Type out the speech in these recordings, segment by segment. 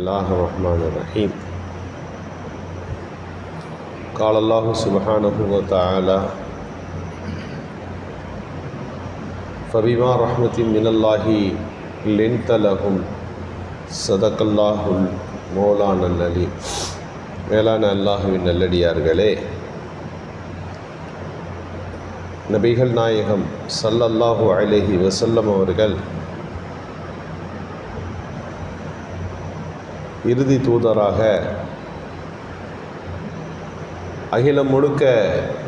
الله الرحمن الرحيم قال الله سبحانه وتعالى فبما رحمة من الله لنت لهم صدق الله المولانا العليم. மேலான அல்லாஹுவின் நல்லடியார்களே, நபிகள் நாயகம் ஸல்லல்லாஹு அலைஹி வஸல்லம் அவர்கள் இறுதி தூதராக அகிலம் முழுக்க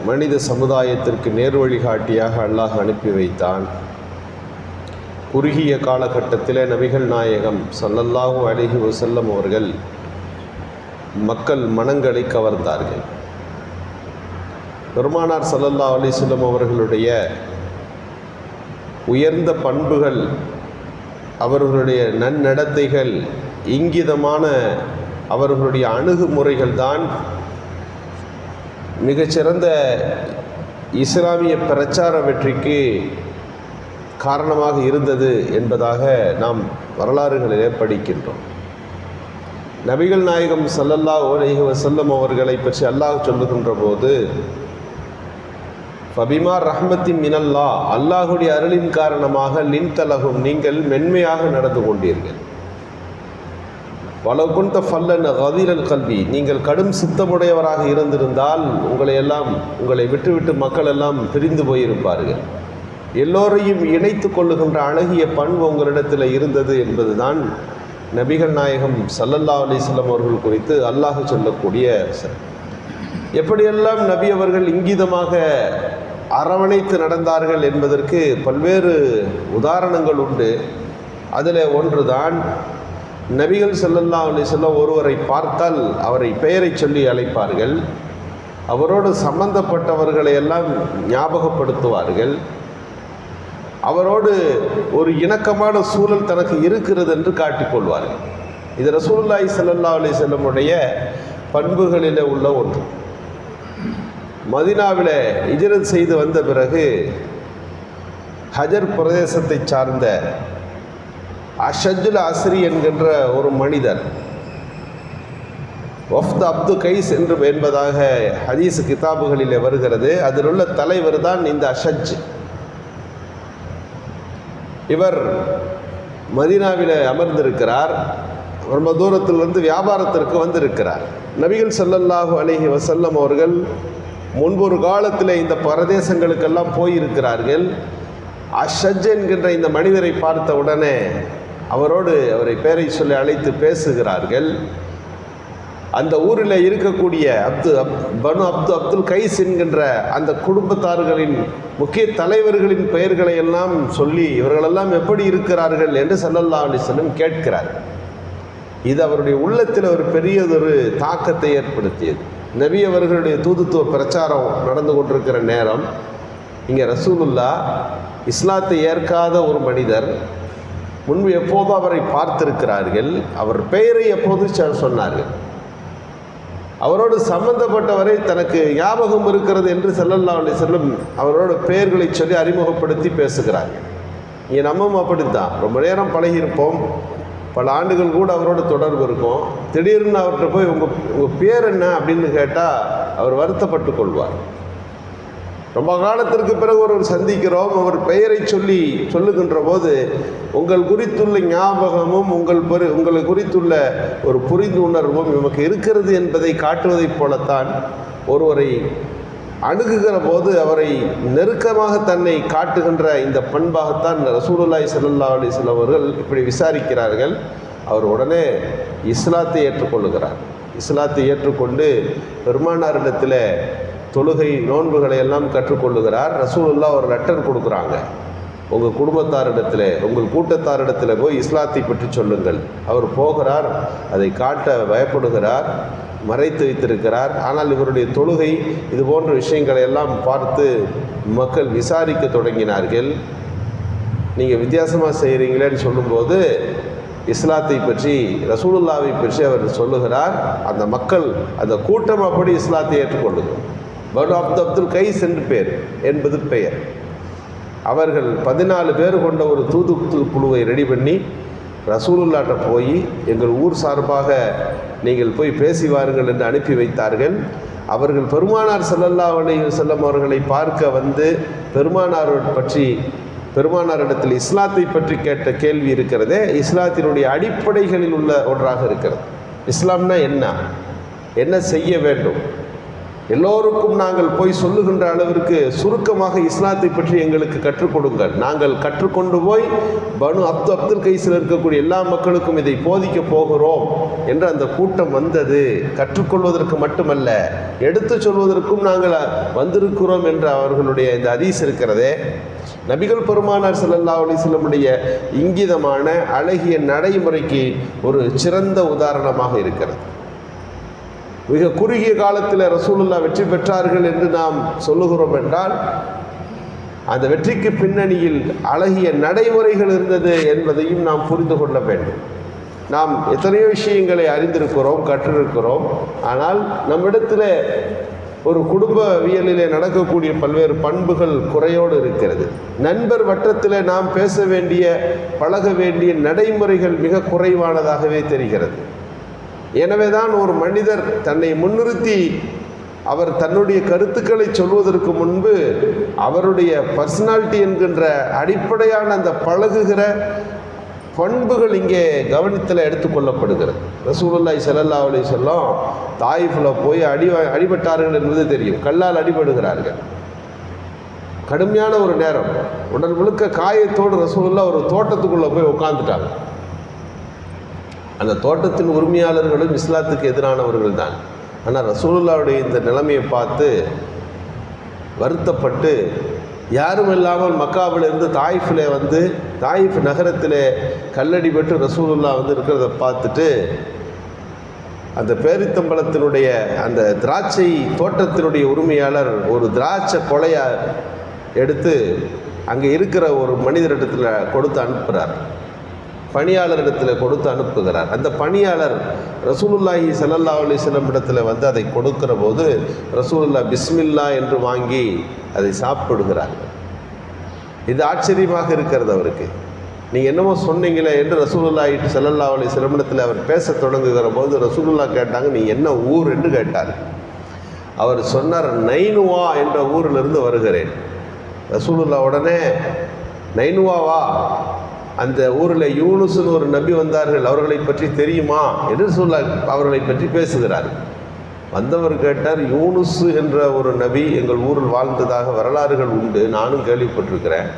மனித சமுதாயத்திற்கு நேர் வழிகாட்டியாக அல்லாஹ் அனுப்பி வைத்தான். குறுகிய காலகட்டத்தில் நபிகள் நாயகம் ஸல்லல்லாஹு அலைஹி வஸல்லம் அவர்கள் மக்கள் மனங்களை கவர்ந்தார்கள். பெருமானார் ஸல்லல்லாஹு அலைஹி வஸல்லம் அவர்களுடைய உயர்ந்த பண்புகள், அவர்களுடைய நன்னடத்தைகள், இங்கிதமான அவர்களுடைய அணுகுமுறைகள் தான் மிகச்சிறந்த இஸ்லாமிய பிரச்சார வெற்றிக்கு காரணமாக இருந்தது என்பதாக நாம் வரலாறுகளிலே படிக்கின்றோம். நபிகள் நாயகம் ஸல்லல்லாஹு அலைஹி வஸல்லம் அவர்களை பற்றி அல்லாஹ் சொல்லுகின்ற போது ஃபபிமா ரஹ்மத்தின் மினல்லாஹ், அல்லாஹுடைய அருளின் காரணமாக லின்தலகும், நீங்கள் மென்மையாக நடந்து கொண்டீர்கள். வலவ் குன்த ஃபல்லன் கதீரல் கல்வி, நீங்கள் கடும் சித்தமுடையவராக இருந்திருந்தால் உங்களை விட்டுவிட்டு மக்கள் எல்லாம் பிரிந்து போயிருப்பார்கள். எல்லோரையும் இணைத்து கொள்ளுகின்ற அழகிய பண்பு உங்களிடத்தில் இருந்தது என்பதுதான் நபிகள் நாயகம் ஸல்லல்லாஹு அலைஹி வஸல்லம் அவர்கள் குறித்து அல்லாஹ் சொல்லக்கூடிய. எப்படியெல்லாம் நபி அவர்கள் இங்கிதமாக அரவணைத்து நடந்தார்கள் என்பதற்கு பல்வேறு உதாரணங்கள் உண்டு. அதில் ஒன்றுதான், நபிகள் ஸல்லல்லாஹு அலைஹி வஸல்லம் ஒருவரை பார்த்தால் அவரை பெயரை சொல்லி அழைப்பார்கள். அவரோடு சம்பந்தப்பட்டவர்களை எல்லாம் ஞாபகப்படுத்துவார்கள். அவரோடு ஒரு இணக்கமான சூழல் தனக்கு இருக்கிறது என்று காட்டிக்கொள்வார்கள். இது ரசூலுல்லாஹி ஸல்லல்லாஹு அலைஹி வஸல்லமுடைய பண்புகளில் உள்ள ஒன்று. மதீனாவில் ஹிஜ்ரத் செய்து வந்த பிறகு ஹஜர் பிரதேசத்தை சார்ந்த அஷஜுல் அஸ்ரி என்கின்ற ஒரு மனிதர், வஃப்த் அப்து கைஸ் என்பதாக ஹதீஸ் கிதாபுகளில் வருகிறது. அதில் உள்ள தலைவர் தான் இந்த அஷஜ். இவர் மதீனாவில் அமர்ந்திருக்கிறார். ரொம்ப தூரத்திலிருந்து வியாபாரத்திற்கு வந்திருக்கிறார். நபிகள் ஸல்லல்லாஹு அலைஹி வஸல்லம் அவர்கள் முன்பொரு காலத்தில் இந்த பிரதேசங்களுக்கெல்லாம் போயிருக்கிறார்கள். அஷஜ் என்கின்ற இந்த மனிதரை பார்த்த உடனே அவரை பெயரை சொல்லி அழைத்து பேசுகிறார்கள். அந்த ஊரில் இருக்கக்கூடிய பனு அப்துல் கைஸ் என்கின்ற அந்த குடும்பத்தார்களின் முக்கிய தலைவர்களின் பெயர்களை எல்லாம் சொல்லி இவர்களெல்லாம் எப்படி இருக்கிறார்கள் என்று ஸல்லல்லாஹு அலைஹி வஸல்லம் கேட்கிறார். இது அவருடைய உள்ளத்தில் ஒரு பெரியதொரு தாக்கத்தை ஏற்படுத்தியது. நபி அவர்களுடைய தூதுத்துவ பிரச்சாரம் நடந்து கொண்டிருக்கிற நேரம், இங்கே ரசூலுல்லாஹ் இஸ்லாத்தை ஏற்காத ஒரு மனிதர் முன்பு எப்போதும் அவரை பார்த்திருக்கிறார்கள். அவர் பெயரை எப்போது சொன்னார்கள். அவரோடு சம்பந்தப்பட்டவரை தனக்கு ஞாபகம் இருக்கிறது என்று ஸல்லல்லாஹு அலைஹி வஸல்லம் அவரோட பெயர்களை சொல்லி அறிமுகப்படுத்தி பேசுகிறார்கள். இங்கே நம்மவும் அப்படித்தான், ரொம்ப நேரம் பழகியிருப்போம், பல ஆண்டுகள் கூட அவரோட தொடர்பு இருக்கும். திடீர்னு அவர்கிட்ட போய் உங்கள் பேர் என்ன அப்படின்னு கேட்டால் அவர் வருத்தப்பட்டு கொள்வார். ரொம்ப காலத்திற்கு பிறகு ஒருவர் சந்திக்கிறோம், அவர் பெயரை சொல்லுகின்ற போது உங்கள் குறித்துள்ள ஞாபகமும் உங்களை குறித்துள்ள ஒரு புரிந்துணர்வும் நமக்கு இருக்கிறது என்பதை காட்டுவதைப் போலத்தான் ஒருவரை அணுகுகிற போது அவரை நெருக்கமாக தன்னை காட்டுகின்ற இந்த பண்பாகத்தான் ரசூலுல்லாஹி ஸல்லல்லாஹு அலைஹி வஸல்லம் அவர்கள் இப்படி விசாரிக்கிறார்கள். அவர் உடனே இஸ்லாத்தை ஏற்றுக்கொள்ளுகிறார். இஸ்லாத்தை ஏற்றுக்கொண்டு பெருமானாரிடத்தில் தொழுகை நோன்புகளை எல்லாம் கற்றுக்கொள்ளுகிறார். ரசூலுல்லாஹ் ஒரு லெட்டர் கொடுக்குறாங்க, உங்கள் குடும்பத்தாரிடத்தில் உங்கள் கூட்டத்தாரிடத்தில் போய் இஸ்லாத்தை பற்றி சொல்லுங்கள். அவர் போகிறார், அதை காட்ட பயப்படுகிறார், மறைத்து வைத்திருக்கிறார். ஆனால் இவருடைய தொழுகை இது போன்ற விஷயங்களை எல்லாம் பார்த்து மக்கள் விசாரிக்க தொடங்கினார்கள். நீங்கள் வித்தியாசமாக செய்கிறீங்களேன்னு சொல்லும்போது இஸ்லாத்தை பற்றி, ரசூலுல்லாவை பற்றி அவர் சொல்லுகிறார். அந்த மக்கள், அந்த கூட்டம் அப்படி இஸ்லாத்தை ஏற்றுக்கொள்ளுகிறார். பனு அப்துல் கைஸ் என்று என்பது பெயர். அவர்கள் 14 பேர் கொண்ட ஒரு தூது குழுவை ரெடி பண்ணி ரசூலுல்லாட்ட போய் எங்கள் ஊர் சார்பாக நீங்கள் போய் பேசி வாருங்கள் என்று அனுப்பி வைத்தார்கள். அவர்கள் பெருமானார் ஸல்லல்லாஹு அலைஹி வஸல்லம் அவர்களை பார்க்க வந்து பெருமானாரிடத்தில் இஸ்லாத்தை பற்றி கேட்ட கேள்வி இருக்கிறதே, இஸ்லாத்தினுடைய அடிப்படைகளில் உள்ள ஒன்றாக இருக்கிறது. இஸ்லாம்னா என்ன செய்ய வேண்டும், எல்லோருக்கும் நாங்கள் போய் சொல்லுகின்ற அளவிற்கு சுருக்கமாக இஸ்லாத்தை பற்றி எங்களுக்கு கற்றுக் கொடுங்கள். நாங்கள் கற்றுக்கொண்டு போய் பனு அப்துல் கைஸில் இருக்கக்கூடிய எல்லா மக்களுக்கும் இதை போதிக்க போகிறோம் என்று அந்த கூட்டம் வந்தது. கற்றுக்கொள்வதற்கு மட்டுமல்ல, எடுத்து சொல்வதற்கும் நாங்கள் வந்திருக்கிறோம் என்ற அவர்களுடைய இந்த ஹதீஸ் இருக்கிறதே, நபிகள் பெருமானார் ஸல்லல்லாஹு அலைஹி வஸல்லமுடைய இங்கிதமான அழகிய நடைமுறைக்கு ஒரு சிறந்த உதாரணமாக இருக்கிறது. மிக குறுகிய காலத்தில் ரசூலுல்லாஹ் வெற்றி பெற்றார்கள் என்று நாம் சொல்லுகிறோம் என்றால், அந்த வெற்றிக்கு பின்னணியில் அழகிய நடைமுறைகள் இருந்தது என்பதையும் நாம் புரிந்து கொள்ள வேண்டும். நாம் எத்தனையோ விஷயங்களை அறிந்திருக்கிறோம், கற்றிருக்கிறோம். ஆனால் நம்மிடத்தில் ஒரு குடும்பவியலிலே நடக்கக்கூடிய பல்வேறு பண்புகள் குறையோடு இருக்கிறது. நண்பர் வட்டத்தில் நாம் பேச வேண்டிய, பழக வேண்டிய நடைமுறைகள் மிக குறைவானதாகவே தெரிகிறது. எனவே தான் ஒரு மனிதர் தன்னை முன்னிறுத்தி அவர் தன்னுடைய கருத்துக்களை சொல்வதற்கு முன்பு அவருடைய பர்சனாலிட்டி என்கின்ற அடிப்படையான அந்த பழகுகிற பண்புகள் இங்கே கவனத்தில் எடுத்துக்கொள்ளப்படுகிறது. ரசூலுல்லாஹி ஸல்லல்லாஹு அலைஹி வஸல்லம் தாயிஃபில் போய் அடிபட்டார்கள் என்பது தெரியும். கல்லால் அடிபடுகிறார்கள். கடுமையான ஒரு நேரம், உடல் முழுக்க காயத்தோடு ரசூலுல்லாஹ் ஒரு தோட்டத்துக்குள்ளே போய் உட்காந்துட்டாங்க. அந்த தோட்டத்தின் உரிமையாளர்களும் இஸ்லாத்துக்கு எதிரானவர்கள் தான். ஆனால் ரசூலுல்லாஹ்வுடைய இந்த நிலைமையை பார்த்து வருத்தப்பட்டு, யாரும் இல்லாமல் மக்காவிலிருந்து தாயிஃபில் வந்து தாயிஃப் நகரத்தில் கல்லடி பெற்று ரசூலுல்லாஹ் வந்து இருக்கிறத பார்த்துட்டு, அந்த பேரித்தம்பலத்தினுடைய அந்த திராட்சை தோட்டத்தினுடைய உரிமையாளர் ஒரு திராட்சை கொலையை எடுத்து அங்கே இருக்கிற ஒரு மனிதரிடத்தில் கொடுத்து அனுப்புகிறார். பணியாளரிடத்தில் கொடுத்து அனுப்புகிறார். அந்த பணியாளர் ரசூலுல்லாஹி ஸல்லல்லாஹு அலைஹி வஸல்லம் இடத்துல வந்து அதை கொடுக்கிற போது ரசூலுல்லாஹ் பிஸ்மில்லா என்று வாங்கி அதை சாப்பிடுகிறார். இது ஆச்சரியமாக இருக்கிறது அவருக்கு. நீங்கள் என்னமோ சொன்னீங்களே என்று ரசூலுல்லாஹி ஸல்லல்லாஹு அலைஹி வஸல்லம் இடத்துல அவர் பேச தொடங்குகிற போது ரசூலுல்லாஹ் கேட்டாங்க, நீ என்ன ஊர் என்று கேட்டார். அவர் சொன்னார், நைனுவா என்ற ஊரிலிருந்து வருகிறேன். ரசூலுல்லாஹ் உடனே, நைனுவாவா, அந்த ஊரில் யூனுஸ்னு ஒரு நபி வந்தார்கள், அவர்களை பற்றி தெரியுமா என்று அவர்களை பற்றி பேசுகிறார். வந்தவர் கேட்டார், யூனுஸ் என்ற ஒரு நபி எங்கள் ஊரில் வாழ்ந்ததாக வரலாறுகள் உண்டு, நானும் கேள்விப்பட்டிருக்கிறேன்.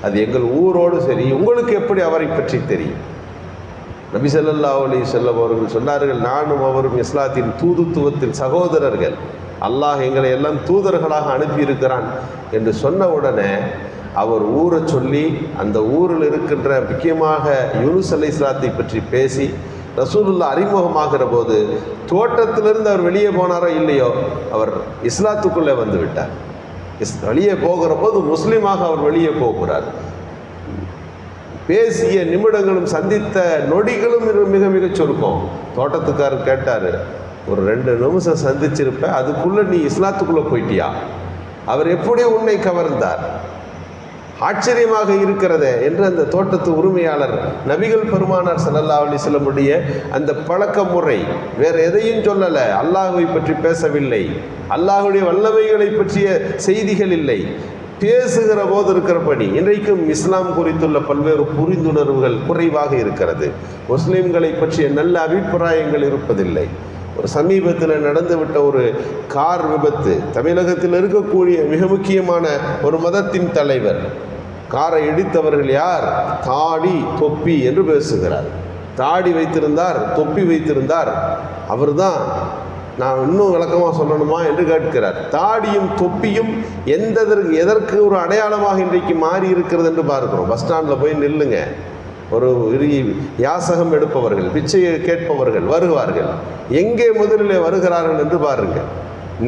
அது எங்கள் ஊரோடு சரி, உங்களுக்கு எப்படி அவரை பற்றி தெரியும்? நபி ஸல்லல்லாஹு அலைஹி வஸல்லம் அவர்கள் சொன்னார்கள், நானும் அவரும் இஸ்லாத்தின் தூதுத்துவத்தில் சகோதரர்கள், அல்லாஹ் எங்களை எல்லாம் தூதர்களாக அனுப்பியிருக்கிறான் என்று சொன்ன உடனே அவர் ஊரை சொல்லி அந்த ஊரில் இருக்கின்ற முக்கியமாக யூனுஸ் அலைஹிஸ்ஸலாத்தை பற்றி பேசி ரசூலுல்லாஹ் அறிமுகமாகிற போது தோட்டத்திலிருந்து அவர் வெளியே போனாரோ இல்லையோ, அவர் இஸ்லாத்துக்குள்ளே வந்து விட்டார். வெளியே போகிற போது முஸ்லீமாக அவர் வெளியே போகிறார். பேசிய நிமிடங்களும் சந்தித்த நொடிகளும் மிக மிக சுருக்கம். தோட்டத்துக்காரர் கேட்டார், ஒரு 2 நிமிஷம் சந்திச்சிருப்பேன், அதுக்குள்ளே நீ இஸ்லாத்துக்குள்ளே போயிட்டியா? அவர் எப்படி உன்னை கவர்ந்தார்? ஆச்சரியமாக இருக்கிறதே என்று அந்த தோட்டத்து உரிமையாளர் நபிகள் பெருமானார் ஸல்லல்லாஹு அலைஹி வஸல்லமுடைய அந்த பழக்க முறை வேறு எதையும் சொல்லலை. அல்லாஹ்வை பற்றி பேசவில்லை, அல்லாஹ்வுடைய வல்லமைகளை பற்றிய செய்திகள் இல்லை, பேசுகிற போது இருக்கிறபடி. இன்றைக்கும் இஸ்லாம் குறித்துள்ள பல்வேறு புரிந்துணர்வுகள் குறைவாக இருக்கிறது. முஸ்லீம்களை பற்றிய நல்ல அபிப்பிராயங்கள் இருப்பதில்லை. ஒரு சமீபத்தில் நடந்துவிட்ட ஒரு கார் விபத்து, தமிழகத்தில் இருக்கக்கூடிய மிக முக்கியமான ஒரு மதத்தின் தலைவர், காரை இடித்தவர்கள் யார்? தாடி தொப்பி என்று பேசுகிறார். தாடி வைத்திருந்தார், தொப்பி வைத்திருந்தார், அவர் தான். நான் இன்னும் விளக்கமாக சொல்லணுமா என்று கேட்கிறார். தாடியும் தொப்பியும் எதற்கு ஒரு அடையாளமாக இன்றைக்கு மாறி இருக்கிறது என்று பார்க்கிறோம். பஸ் ஸ்டாண்டில் போய் நில்லுங்க, ஒரு யாசகம் எடுப்பவர்கள், பிச்சையை கேட்பவர்கள் வருவார்கள். எங்கே முதலில் வருகிறார்கள் என்று பாருங்கள்.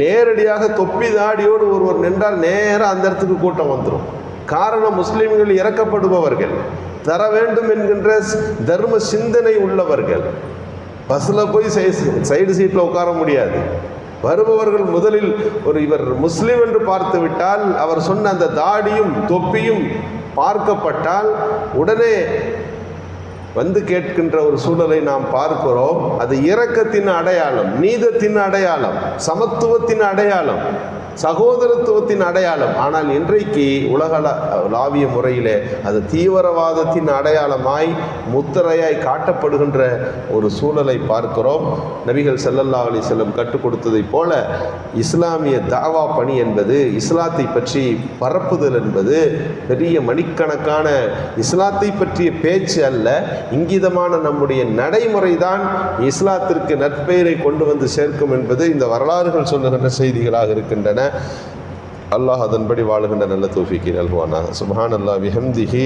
நேரடியாக தொப்பி தாடியோடு ஒருவர் நின்றால் நேராக அந்த இடத்துக்கு கூட்டம் வந்துடும். காரணம், முஸ்லீம்கள் இறக்கப்படுபவர்கள், தர வேண்டும் என்கின்ற தர்ம சிந்தனை உள்ளவர்கள். பஸ்ஸில் போய் சைடு சீட்டில் உட்கார முடியாது. வருபவர்கள் முதலில் இவர் முஸ்லீம் என்று பார்த்து விட்டால், அவர் சொன்ன அந்த தாடியும் தொப்பியும் பார்க்கப்பட்டால் உடனே வந்து கேட்கின்ற ஒரு சூழலை நாம் பார்க்கிறோம். அது இரக்கத்தின் அடையாளம், நீதத்தின் அடையாளம், சமத்துவத்தின் அடையாளம், சகோதரத்துவத்தின் அடையாளம். ஆனால் இன்றைக்கு உலகளாவிய முறையிலே அது தீவிரவாதத்தின் அடையாளமாய் முத்திரையாய் காட்டப்படுகின்ற ஒரு சூழலை பார்க்கிறோம். நபிகள் ஸல்லல்லாஹு அலைஹி வஸல்லம் கற்றுக் கொடுத்ததைப் போல இஸ்லாமிய தாவா பணி என்பது, இஸ்லாத்தை பற்றி பரப்புதல் என்பது பெரிய மணிக்கணக்கான இஸ்லாத்தை பற்றிய பேச்சு அல்ல, இங்கிதமான நம்முடைய நடைமுறை தான் இஸ்லாத்திற்கு நற்பெயரை கொண்டு வந்து சேர்க்கும் என்பது இந்த வரலாறுகள் சொல்லுகின்ற செய்திகளாக இருக்கின்றன. அல்லாஹ் அதன்படி வாழுகின்ற நல்ல தௌஃபீக்கை நல்குவானாக. சுப்ஹானல்லாஹி வபிஹம்திஹி.